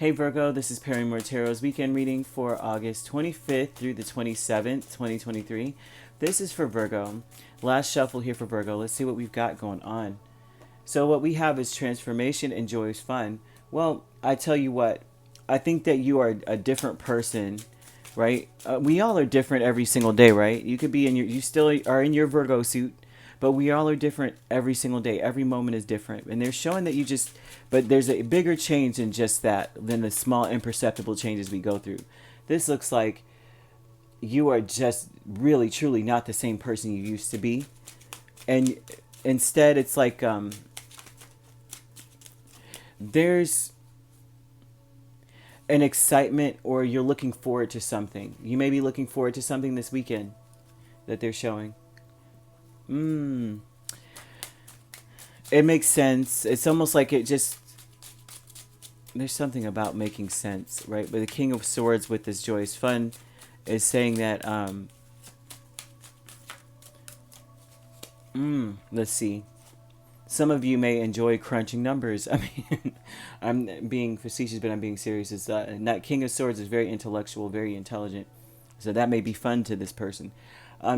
Hey Virgo, this is Perrymore Tarot's weekend reading for August 25th through the 27th, 2023. This is for Virgo. Last shuffle here for Virgo. Let's see what we've got going on. So what we have is transformation and joy is fun. Well, I tell you what, I think that you are a different person, right? We all are different every single day, right? You could be you still are in your Virgo suit, but we all are different every single day. Every moment is different. And they're showing that but there's a bigger change than just that, than the small imperceptible changes we go through. This looks like you are just really, truly not the same person you used to be. And instead, it's like there's an excitement, or you're looking forward to something. You may be looking forward to something this weekend that they're showing. It makes sense. It's almost like there's something about making sense, right? But the King of Swords with this joyous fun is saying that, let's see. Some of you may enjoy crunching numbers. I mean, I'm being facetious, but I'm being serious. It's that King of Swords is very intellectual, very intelligent. So that may be fun to this person.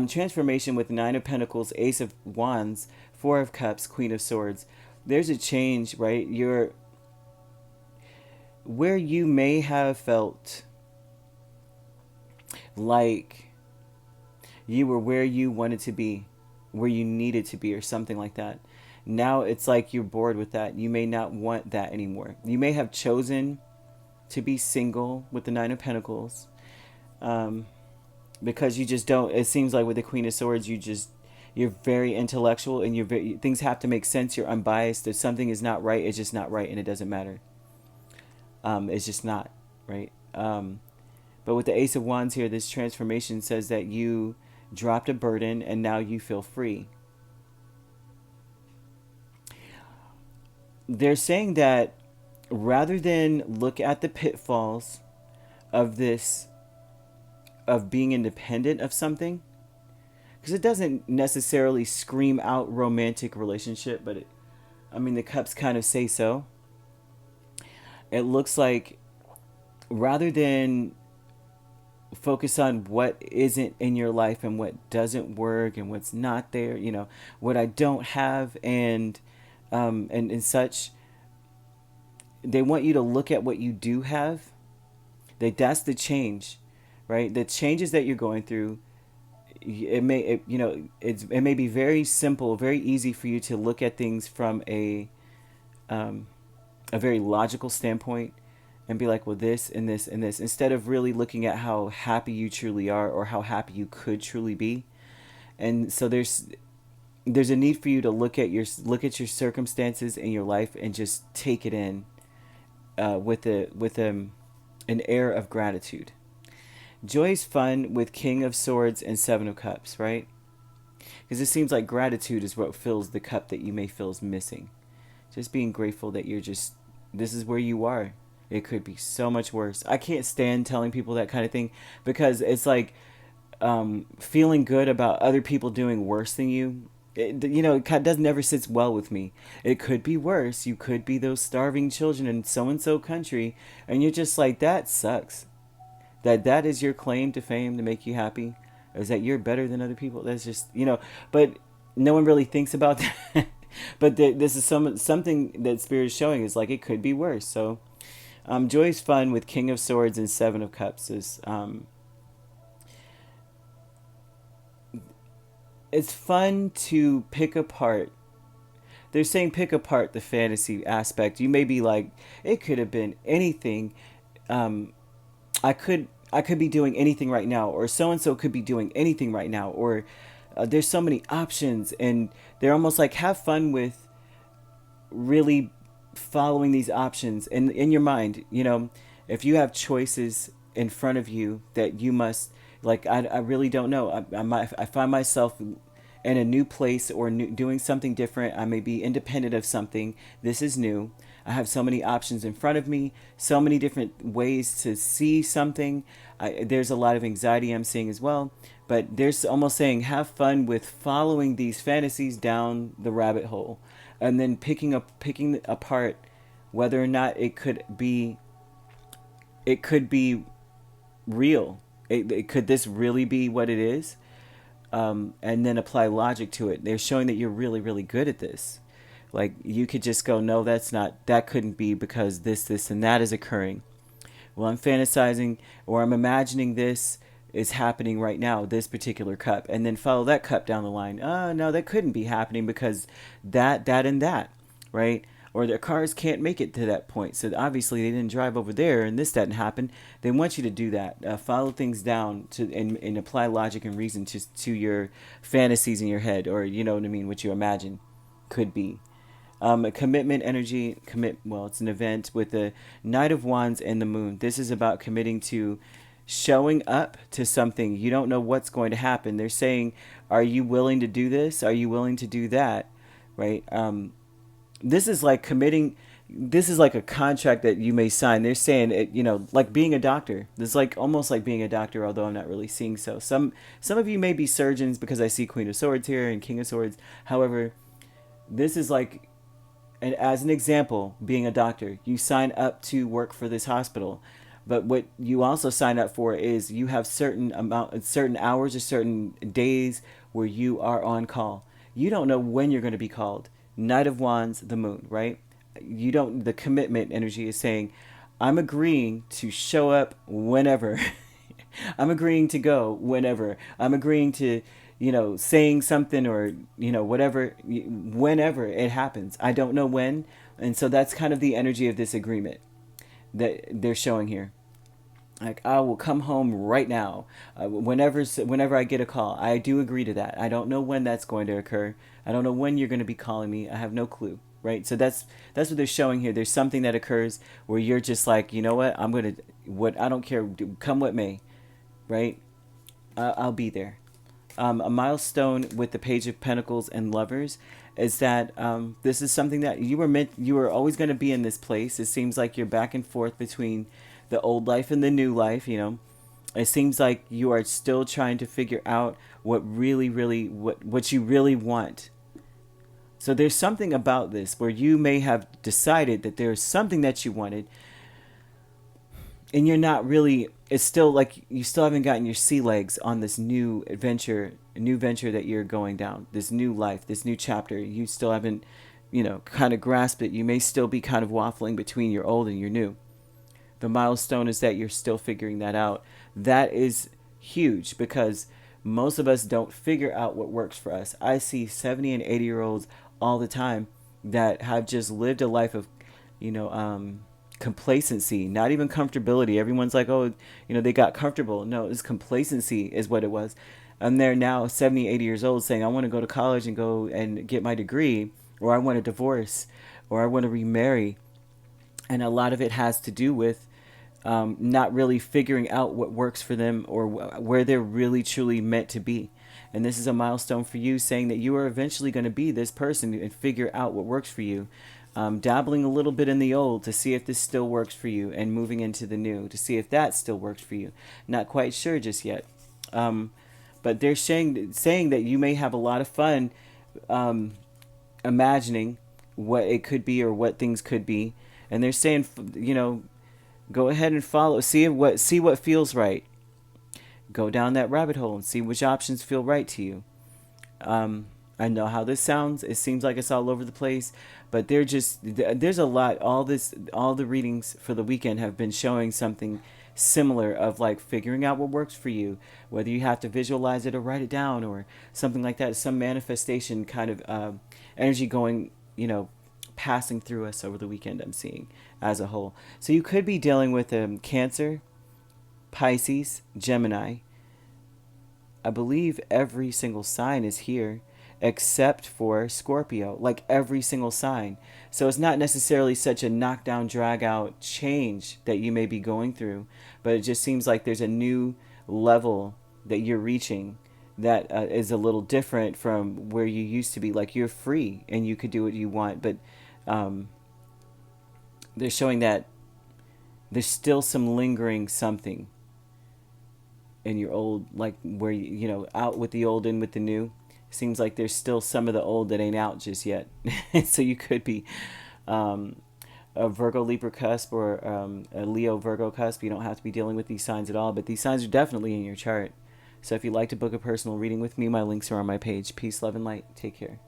Transformation with Nine of Pentacles, Ace of Wands, Four of Cups, Queen of Swords. There's a change, right? Where you may have felt like you were where you wanted to be, where you needed to be, or something like that. Now it's like you're bored with that. You may not want that anymore. You may have chosen to be single with the Nine of Pentacles. Because you just don't. It seems like with the Queen of Swords, you're very intellectual, and things have to make sense. You're unbiased. If something is not right, it's just not right, and it doesn't matter. It's just not right. But with the Ace of Wands here, this transformation says that you dropped a burden and now you feel free. They're saying that rather than look at the pitfalls of being independent of something, because it doesn't necessarily scream out romantic relationship, but the cups kind of say so. It looks like rather than focus on what isn't in your life and what doesn't work and what's not there, what I don't have and such, they want you to look at what you do have. That's the change. Right, the changes that you're going through, it may be very simple, very easy for you to look at things from a very logical standpoint and be like, well, this and this and this, instead of really looking at how happy you truly are or how happy you could truly be. And so there's a need for you to look at your circumstances in your life and just take it in with an air of gratitude. Joy is fun with King of Swords and Seven of Cups, right? Because it seems like gratitude is what fills the cup that you may feel is missing. Just being grateful that this is where you are. It could be so much worse. I can't stand telling people that kind of thing because it's like feeling good about other people doing worse than you. It doesn't never sits well with me. It could be worse. You could be those starving children in so-and-so country, and you're just like, that sucks. That is your claim to fame to make you happy, is that you're better than other people. That's just, but no one really thinks about that. But this is something that Spirit is showing is like it could be worse. So joy is fun with King of Swords and Seven of Cups. It's fun to pick apart. They're saying pick apart the fantasy aspect. You may be like, it could have been anything. I could be doing anything right now, or so-and-so could be doing anything right now, or there's so many options, and they're almost like, have fun with really following these options. And in your mind, if you have choices in front of you that you must, like, I really don't know. I find myself in a new place or doing something different. I may be independent of something. This is new. I have so many options in front of me, so many different ways to see something. There's a lot of anxiety I'm seeing as well. But there's almost saying, have fun with following these fantasies down the rabbit hole. And then picking apart whether or not it could be it could be real. Could this really be what it is? And then apply logic to it. They're showing that you're really, really good at this. Like you could just go, no, that's not, that couldn't be because this, and that is occurring. Well, I'm fantasizing or I'm imagining this is happening right now, this particular cup, and then follow that cup down the line. Oh, no, that couldn't be happening because that, and that, right? Or their cars can't make it to that point. So obviously they didn't drive over there and this didn't happen. They want you to do that. Follow things down and apply logic and reason to your fantasies in your head, or you know what I mean, what you imagine could be. A commitment energy, well, it's an event with the Knight of Wands and the Moon. This is about committing to showing up to something. You don't know what's going to happen. They're saying, are you willing to do this? Are you willing to do that? Right? This is like committing. This is like a contract that you may sign. They're saying it, like being a doctor. This is like almost like being a doctor, although I'm not really seeing so. Some of you may be surgeons because I see Queen of Swords here and King of Swords. However, this is like, and as an example, being a doctor, you sign up to work for this hospital. But what you also sign up for is you have certain hours or certain days where you are on call. You don't know when you're going to be called. Knight of Wands, the Moon, right? You don't. The commitment energy is saying, I'm agreeing to show up whenever. I'm agreeing to go whenever. I'm agreeing to, saying something or, whatever, whenever it happens. I don't know when. And so that's kind of the energy of this agreement that they're showing here. Like, I will come home right now, whenever I get a call. I do agree to that. I don't know when that's going to occur. I don't know when you're going to be calling me. I have no clue, right? So that's what they're showing here. There's something that occurs where you're just like, you know what? I don't care, come what may, right? I'll be there. A milestone with the Page of Pentacles and Lovers is that this is something that you were always going to be in this place. It seems like you're back and forth between the old life and the new life. It seems like you are still trying to figure out what you really want. So there's something about this where you may have decided that there's something that you wanted, and you're not really, it's still like you still haven't gotten your sea legs on this new venture that you're going down, this new life, this new chapter. You still haven't, kind of grasped it. You may still be kind of waffling between your old and your new. The milestone is that you're still figuring that out. That is huge because most of us don't figure out what works for us. I see 70 and 80-year-olds all the time that have just lived a life of, complacency, not even comfortability. Everyone's like, oh, they got comfortable. No, it's complacency is what it was. And they're now 70, 80 years old saying, I want to go to college and go and get my degree, or I want a divorce, or I want to remarry. And a lot of it has to do with not really figuring out what works for them or where they're really truly meant to be. And this is a milestone for you, saying that you are eventually going to be this person and figure out what works for you. Dabbling a little bit in the old to see if this still works for you, and moving into the new to see if that still works for you. Not quite sure just yet. But they're saying that you may have a lot of fun imagining what it could be or what things could be. And they're saying, go ahead and follow. See what feels right. Go down that rabbit hole and see which options feel right to you. I know how this sounds. It seems like it's all over the place, but there's a lot. All the readings for the weekend have been showing something similar of like figuring out what works for you, whether you have to visualize it or write it down or something like that. Some manifestation kind of energy going, passing through us over the weekend, I'm seeing as a whole. So you could be dealing with Cancer, Pisces, Gemini. I believe every single sign is here except for Scorpio, like every single sign. So it's not necessarily such a knockdown, drag out change that you may be going through, but it just seems like there's a new level that you're reaching that is a little different from where you used to be. Like you're free and you could do what you want, but they're showing that there's still some lingering something in your old, like where out with the old, in with the new. Seems like there's still some of the old that ain't out just yet. So you could be a Virgo Libra cusp or a Leo Virgo cusp. You don't have to be dealing with these signs at all, but these signs are definitely in your chart. So if you'd like to book a personal reading with me, my links are on my page. Peace, love, and light. Take care.